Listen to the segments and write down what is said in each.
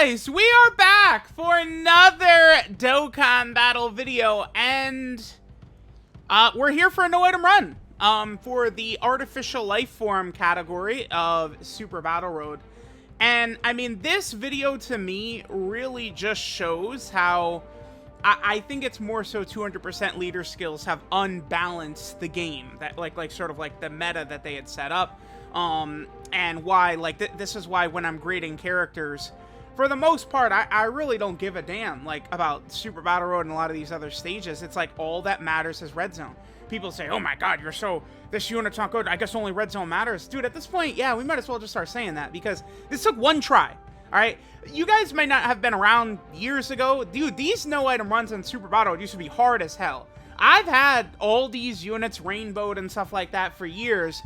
guys, we are back for another Dokkan battle video, and we're here for a no item run for the artificial life form category of Super Battle Road. And I mean, this video to me really just shows how I think it's more so 200% leader skills have unbalanced the game, that like sort of like the meta that they had set up. And why, like, this is why when I'm grading characters, for the most part, I really don't give a damn, like, about Super Battle Road and a lot of these other stages. It's like, all that matters is Red Zone. People say, oh my god, this unit's not good, I guess only Red Zone matters. Dude, at this point, yeah, we might as well just start saying that, because this took one try, alright? You guys might not have been around years ago. Dude, these no-item runs in Super Battle Road used to be hard as hell. I've had all these units rainbowed and stuff like that for years.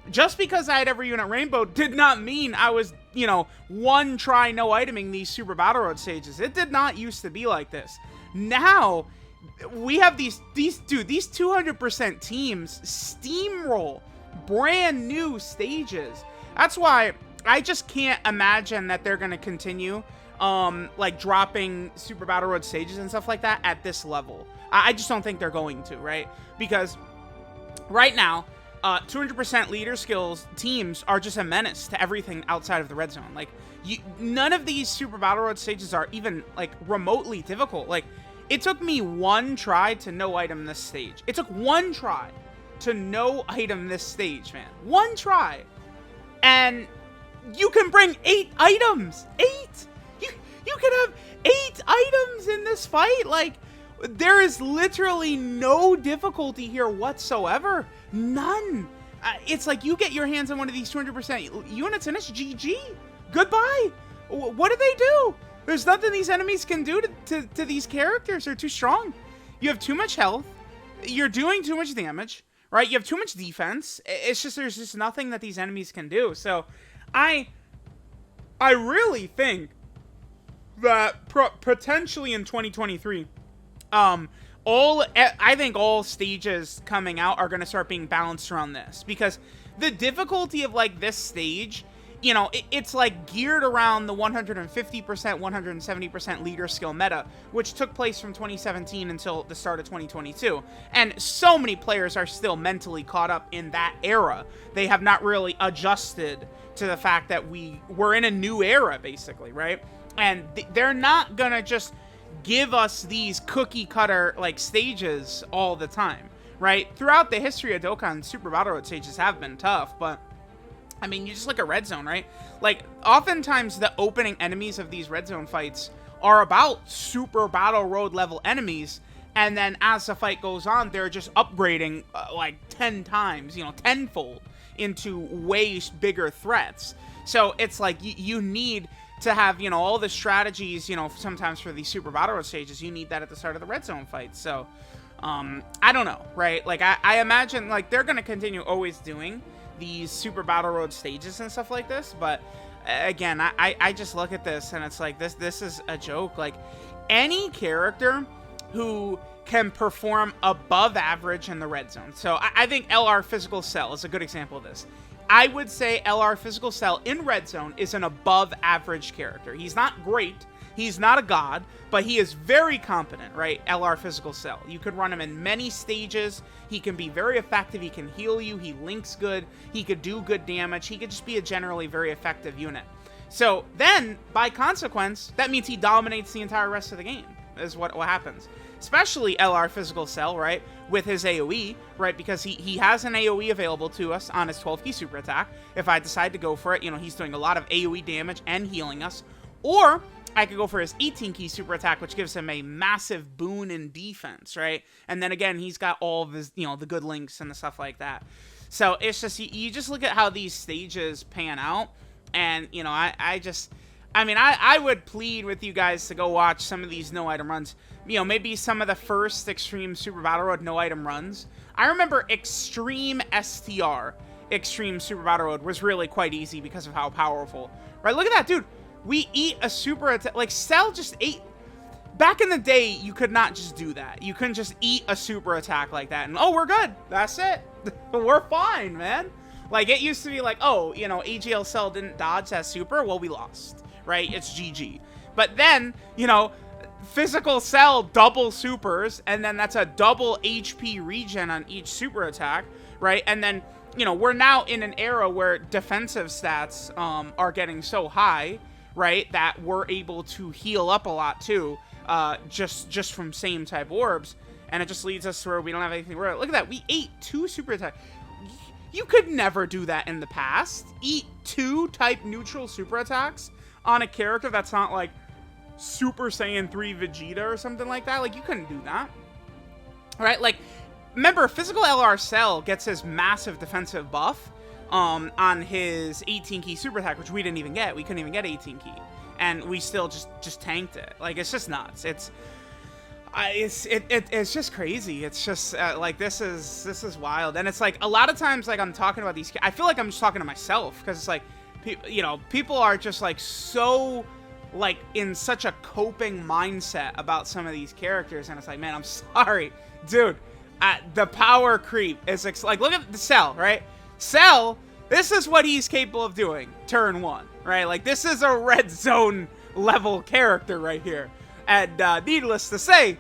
Just because I had every unit rainbow did not mean I was, you know, one try no iteming these Super Battle Road stages. It did not used to be like this. Now, we have these 200% teams steamroll brand new stages. That's why I just can't imagine that they're going to continue, like, dropping Super Battle Road stages and stuff like that at this level. I just don't think they're going to, right? Because right now, 200% leader skills teams are just a menace to everything outside of the red zone. Like, none of these Super Battle Road stages are even, like, remotely difficult. Like, it took me one try to no item this stage. It took one try to no item this stage, man. One try. And you can bring 8 items. 8! You can have 8 items in this fight. Like, there is literally no difficulty here whatsoever. None. It's like you get your hands on one of these 200% units and it's GG. Goodbye. What do they do? There's nothing these enemies can do to these characters. They're too strong. You have too much health. You're doing too much damage, right? You have too much defense. It's just, there's just nothing that these enemies can do. So I really think that potentially in 2023, I think all stages coming out are going to start being balanced around this, because the difficulty of, like, this stage, you know, it's like geared around the 150%, 170% leader skill meta, which took place from 2017 until the start of 2022. And so many players are still mentally caught up in that era. They have not really adjusted to the fact that we're in a new era, basically, right? And they're not going to just give us these cookie cutter, like, stages all the time, right? Throughout the history of Dokkan, Super Battle Road stages have been tough, but I mean, you just look at Red Zone, right? Like, oftentimes the opening enemies of these Red Zone fights are about Super Battle Road level enemies, and then as the fight goes on, they're just upgrading like 10 times, you know, tenfold into way bigger threats. So it's like you need to have, you know, all the strategies, you know, sometimes for these Super Battle Road stages, you need that at the start of the Red Zone fight. So, I don't know, right? Like, I imagine, like, they're going to continue always doing these Super Battle Road stages and stuff like this, but again, I just look at this and it's like, this is a joke. Like, any character who can perform above average in the Red Zone. So, I think LR Physical Cell is a good example of this. I would say LR Physical Cell in Red Zone is an above average character. He's not great, he's not a god, but he is very competent, right? LR Physical Cell. You could run him in many stages. He can be very effective. He can heal you. He links good. He could do good damage. He could just be a generally very effective unit. So then, by consequence, that means he dominates the entire rest of the game, is what happens. Especially LR Physical Cell, right, with his AoE, right, because he has an AoE available to us on his 12-key super attack. If I decide to go for it, you know, he's doing a lot of AoE damage and healing us. Or I could go for his 18-key super attack, which gives him a massive boon in defense, right? And then again, he's got all of his, you know, the good links and the stuff like that. So it's just, you just look at how these stages pan out, and, you know, I would plead with you guys to go watch some of these no-item runs. You know, maybe some of the first Extreme Super Battle Road no-item runs. I remember Extreme STR, Extreme Super Battle Road, was really quite easy because of how powerful. Right, look at that, dude. We eat a super attack. Like, Cell just ate. Back in the day, you could not just do that. You couldn't just eat a super attack like that and, oh, we're good. That's it. We're fine, man. Like, it used to be like, oh, you know, AGL Cell didn't dodge that super. Well, we lost, right? It's GG. But then, you know, physical Cell double supers, and then that's a double HP regen on each super attack, right? And then, you know, we're now in an era where defensive stats are getting so high, right, that we're able to heal up a lot too, just from same type orbs, and it just leads us to where we don't have anything. Look at that, we ate 2 super attacks. You could never do that in the past. Eat 2 type neutral super attacks on a character that's not like Super Saiyan 3 Vegeta or something like that. Like, you couldn't do that. Right? Like, remember, physical LR Cell gets his massive defensive buff on his 18 key super attack, which we didn't even get. We couldn't even get 18 key. And we still just tanked it. Like, it's just nuts. It's just crazy. It's just like, this is wild. And it's like, a lot of times, like, I'm talking about these, I feel like I'm just talking to myself, because it's like, you know, people are just like so like in such a coping mindset about some of these characters, and it's like, man, I'm sorry, dude. The power creep is like, look at the Cell, right? Cell, this is what he's capable of doing turn 1, right? Like, this is a red zone level character right here. And needless to say,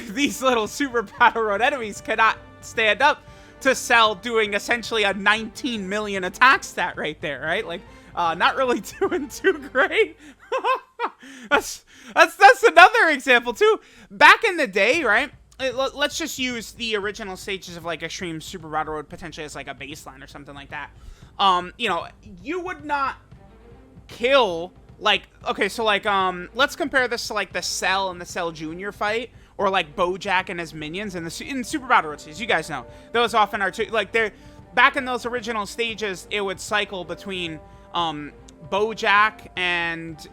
these little Super Battle Road enemies cannot stand up to Cell doing essentially a 19 million attack stat right there, right? Like, not really doing too great. that's another example too. Back in the day, right? Let's just use the original stages of like Extreme Super Battle Road potentially as like a baseline or something like that. You know, you would not kill like, okay, so like let's compare this to like the Cell and the Cell Junior fight, or like Bojack and his minions in Super Battle Road series. You guys know those often are too, like, they're back in those original stages. It would cycle between Bojack and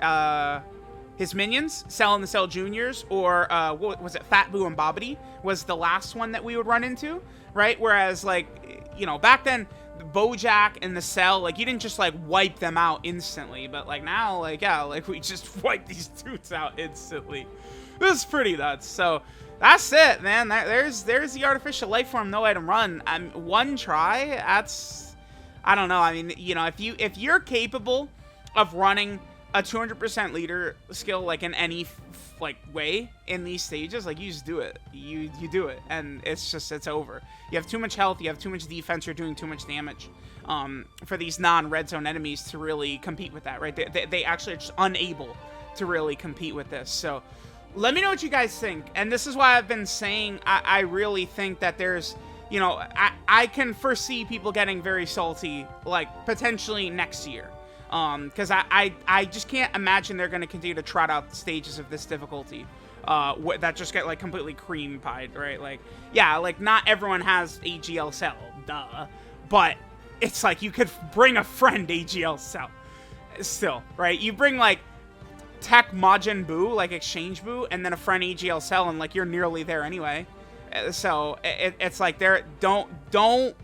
his minions, Cell and the Cell Juniors, or what was it, Fat Boo and Bobbity was the last one that we would run into, right? Whereas, like, you know, back then, Bojack and the Cell, like, you didn't just like wipe them out instantly, but like now, like, yeah, like, we just wipe these dudes out instantly. This is pretty nuts. So that's it, man. There's the artificial life form no item run. One try. That's, I don't know. I mean, you know, if you're capable of running a 200% leader skill, like, in any like way in these stages, like, you just do it. You do it, and it's over. You have too much health, you have too much defense, you're doing too much damage for these non-red zone enemies to really compete with that, right? They actually are just unable to really compete with this. So let me know what you guys think. And this is why I've been saying I really think that there's, you know, I can foresee people getting very salty, like, potentially next year. Because I just can't imagine they're going to continue to trot out the stages of this difficulty that just get, like, completely cream pied, right? Like, yeah, like, not everyone has AGL Cell, duh. But it's like, you could bring a friend AGL Cell still, right? You bring, like, Tech Majin Buu, like Exchange Buu, and then a friend AGL Cell, and like, you're nearly there anyway. So it's like, don't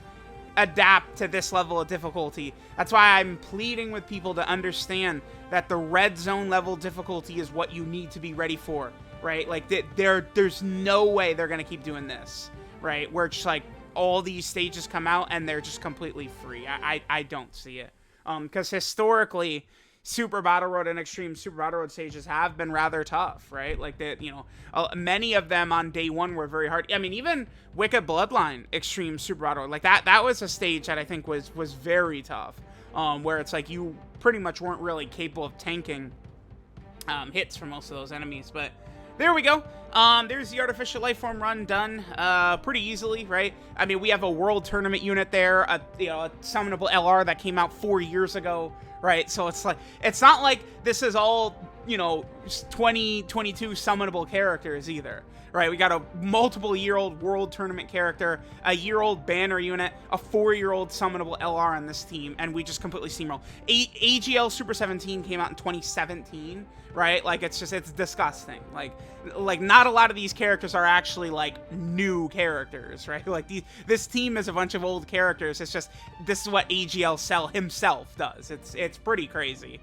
adapt to this level of difficulty. That's why I'm pleading with people to understand that the red zone level difficulty is what you need to be ready for, right? Like, there's no way they're gonna keep doing this, right? Where it's like all these stages come out and they're just completely free. I don't see it, because historically, Super Battle Road and Extreme Super Battle Road stages have been rather tough, right? Like, that, you know, many of them on day 1 were very hard. I mean, even Wicked Bloodline Extreme Super Battle Road, like, that was a stage that I think was very tough, where it's like, you pretty much weren't really capable of tanking hits from most of those enemies. But there we go. There's the artificial life form run done pretty easily, right? I mean, we have a world tournament unit there, you know, a summonable LR that came out 4 years ago, right? So it's like, it's not like this is all, you know, 2022 summonable characters either, right? We got a multiple-year-old world tournament character, a year-old banner unit, a 4-year-old summonable LR on this team, and we just completely steamroll. AGL Super 17 came out in 2017, right? Like, it's disgusting. Like not a lot of these characters are actually, like, new characters, right? Like, this team is a bunch of old characters. It's just, this is what AGL Cell himself does. It's pretty crazy.